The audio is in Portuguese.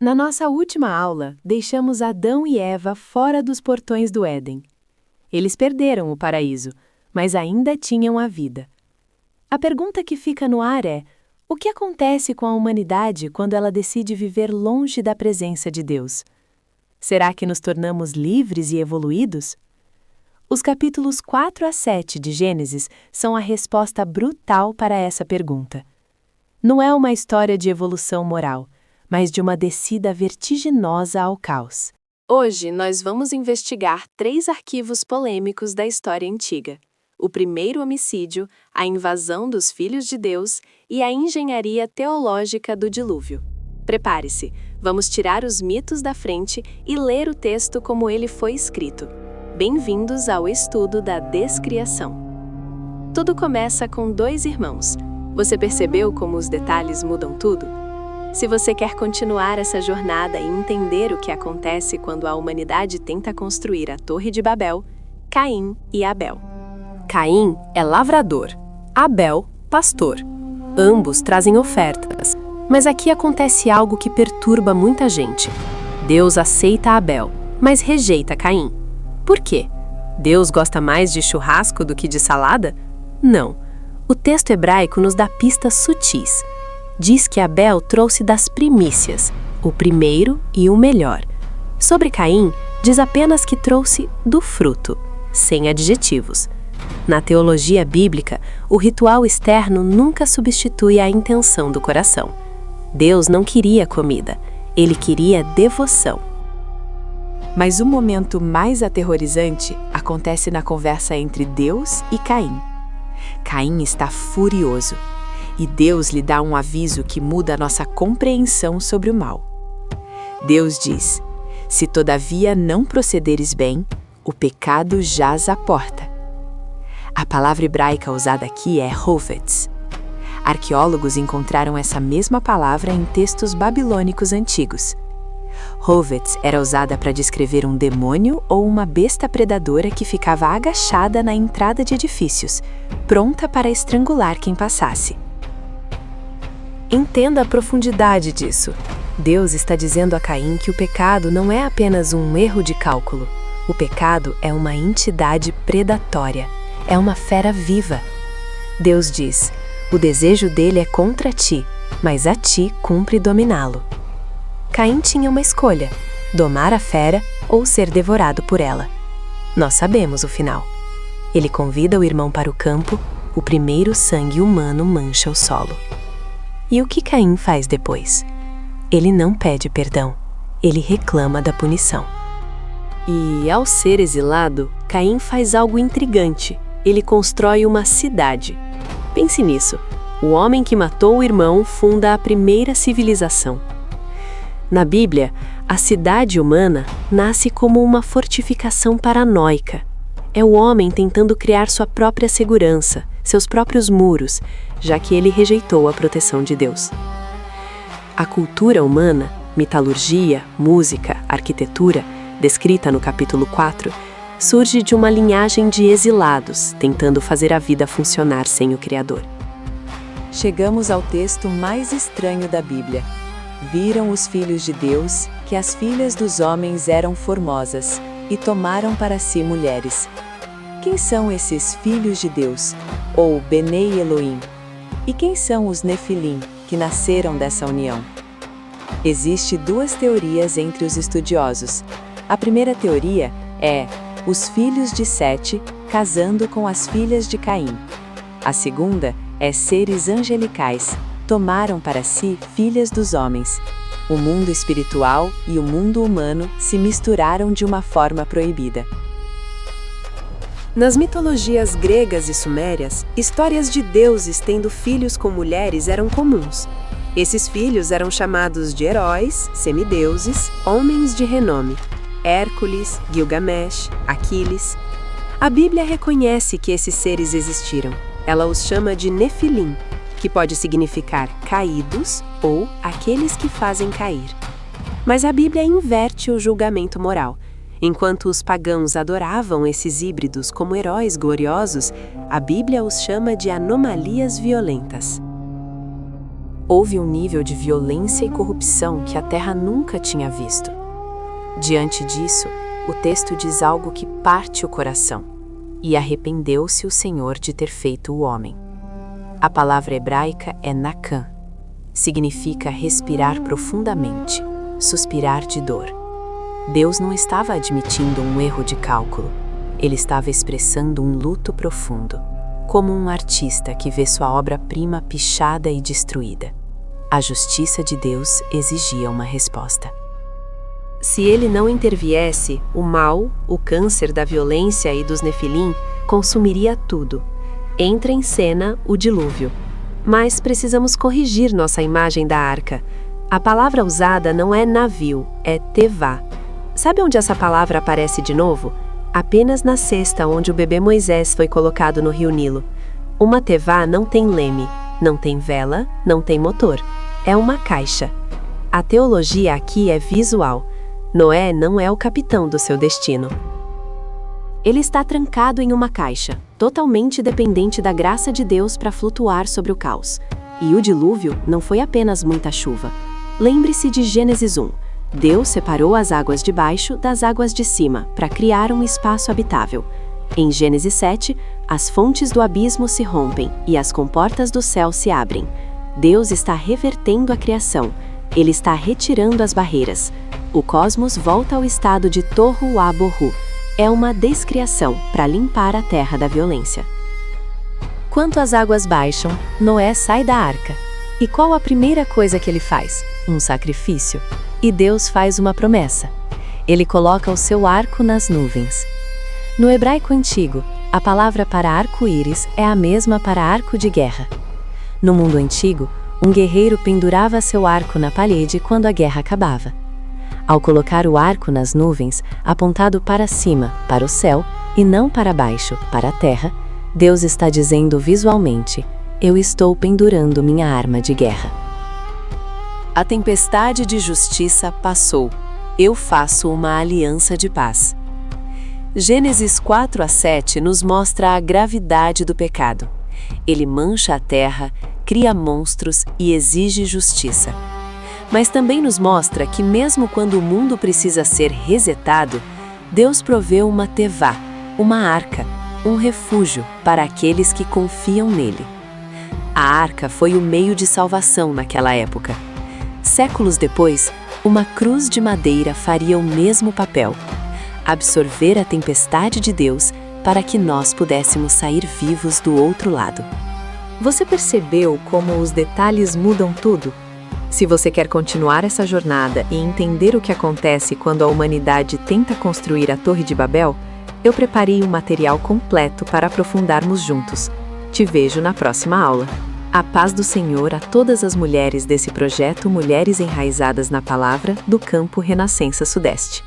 Na nossa última aula, deixamos Adão e Eva fora dos portões do Éden. Eles perderam o paraíso, mas ainda tinham a vida. A pergunta que fica no ar é: o que acontece com a humanidade quando ela decide viver longe da presença de Deus? Será que nos tornamos livres e evoluídos? Os capítulos 4 a 7 de Gênesis são a resposta brutal para essa pergunta. Não é uma história de evolução moral, mas de uma descida vertiginosa ao caos. Hoje nós vamos investigar 3 arquivos polêmicos da história antiga: o primeiro homicídio, a invasão dos filhos de Deus e a engenharia teológica do dilúvio. Prepare-se, vamos tirar os mitos da frente e ler o texto como ele foi escrito. Bem-vindos ao estudo da descriação. Tudo começa com 2 irmãos. Você percebeu como os detalhes mudam tudo? Se você quer continuar essa jornada e entender o que acontece quando a humanidade tenta construir a Torre de Babel, Caim e Abel. Caim é lavrador, Abel, pastor. Ambos trazem ofertas, mas aqui acontece algo que perturba muita gente. Deus aceita Abel, mas rejeita Caim. Por quê? Deus gosta mais de churrasco do que de salada? Não. O texto hebraico nos dá pistas sutis. Diz que Abel trouxe das primícias, o primeiro e o melhor. Sobre Caim, diz apenas que trouxe do fruto, sem adjetivos. Na teologia bíblica, o ritual externo nunca substitui a intenção do coração. Deus não queria comida, ele queria devoção. Mas o momento mais aterrorizante acontece na conversa entre Deus e Caim. Caim está furioso, e Deus lhe dá um aviso que muda a nossa compreensão sobre o mal. Deus diz: se todavia não procederes bem, o pecado jaz à porta. A palavra hebraica usada aqui é hovetz. Arqueólogos encontraram essa mesma palavra em textos babilônicos antigos. Hovetz era usada para descrever um demônio ou uma besta predadora que ficava agachada na entrada de edifícios, pronta para estrangular quem passasse. Entenda a profundidade disso. Deus está dizendo a Caim que o pecado não é apenas um erro de cálculo. O pecado é uma entidade predatória, é uma fera viva. Deus diz: o desejo dele é contra ti, mas a ti cumpre dominá-lo. Caim tinha uma escolha: domar a fera ou ser devorado por ela. Nós sabemos o final. Ele convida o irmão para o campo, o primeiro sangue humano mancha o solo. E o que Caim faz depois? Ele não pede perdão, ele reclama da punição. E, ao ser exilado, Caim faz algo intrigante. Ele constrói uma cidade. Pense nisso. O homem que matou o irmão funda a primeira civilização. Na Bíblia, a cidade humana nasce como uma fortificação paranoica. É o homem tentando criar sua própria segurança, seus próprios muros, já que ele rejeitou a proteção de Deus. A cultura humana, metalurgia, música, arquitetura, descrita no capítulo 4, surge de uma linhagem de exilados, tentando fazer a vida funcionar sem o Criador. Chegamos ao texto mais estranho da Bíblia. Viram os filhos de Deus que as filhas dos homens eram formosas e tomaram para si mulheres. Quem são esses filhos de Deus, ou Benei Elohim? E quem são os Nefilim, que nasceram dessa união? Existem 2 teorias entre os estudiosos. A primeira teoria é os filhos de Sete casando com as filhas de Caim. A segunda é seres angelicais tomaram para si filhas dos homens. O mundo espiritual e o mundo humano se misturaram de uma forma proibida. Nas mitologias gregas e sumérias, histórias de deuses tendo filhos com mulheres eram comuns. Esses filhos eram chamados de heróis, semideuses, homens de renome: Hércules, Gilgamesh, Aquiles. A Bíblia reconhece que esses seres existiram. Ela os chama de Nefilim, que pode significar caídos ou aqueles que fazem cair. Mas a Bíblia inverte o julgamento moral. Enquanto os pagãos adoravam esses híbridos como heróis gloriosos, a Bíblia os chama de anomalias violentas. Houve um nível de violência e corrupção que a terra nunca tinha visto. Diante disso, o texto diz algo que parte o coração. E arrependeu-se o Senhor de ter feito o homem. A palavra hebraica é nakam. Significa respirar profundamente, suspirar de dor. Deus não estava admitindo um erro de cálculo. Ele estava expressando um luto profundo, como um artista que vê sua obra-prima pichada e destruída. A justiça de Deus exigia uma resposta. Se ele não interviesse, o mal, o câncer da violência e dos nefilim, consumiria tudo. Entra em cena o dilúvio. Mas precisamos corrigir nossa imagem da arca. A palavra usada não é navio, é tevá. Sabe onde essa palavra aparece de novo? Apenas na cesta onde o bebê Moisés foi colocado no rio Nilo. Uma tevá não tem leme, não tem vela, não tem motor. É uma caixa. A teologia aqui é visual. Noé não é o capitão do seu destino. Ele está trancado em uma caixa, totalmente dependente da graça de Deus para flutuar sobre o caos. E o dilúvio não foi apenas muita chuva. Lembre-se de Gênesis 1. Deus separou as águas de baixo das águas de cima para criar um espaço habitável. Em Gênesis 7, as fontes do abismo se rompem e as comportas do céu se abrem. Deus está revertendo a criação. Ele está retirando as barreiras. O cosmos volta ao estado de Tohu Wabohu. É uma descriação para limpar a terra da violência. Quando as águas baixam, Noé sai da arca. E qual a primeira coisa que ele faz? Um sacrifício. E Deus faz uma promessa. Ele coloca o seu arco nas nuvens. No hebraico antigo, a palavra para arco-íris é a mesma para arco de guerra. No mundo antigo, um guerreiro pendurava seu arco na parede quando a guerra acabava. Ao colocar o arco nas nuvens, apontado para cima, para o céu, e não para baixo, para a terra, Deus está dizendo visualmente: eu estou pendurando minha arma de guerra. A tempestade de justiça passou. Eu faço uma aliança de paz. Gênesis 4-7 nos mostra a gravidade do pecado. Ele mancha a terra, cria monstros e exige justiça. Mas também nos mostra que mesmo quando o mundo precisa ser resetado, Deus proveu uma tevá, uma arca, um refúgio para aqueles que confiam nele. A arca foi o meio de salvação naquela época. Séculos depois, uma cruz de madeira faria o mesmo papel: absorver a tempestade de Deus para que nós pudéssemos sair vivos do outro lado. Você percebeu como os detalhes mudam tudo? Se você quer continuar essa jornada e entender o que acontece quando a humanidade tenta construir a Torre de Babel, eu preparei um material completo para aprofundarmos juntos. Te vejo na próxima aula. A paz do Senhor a todas as mulheres desse projeto Mulheres Enraizadas na Palavra do Campo Renascença Sudeste.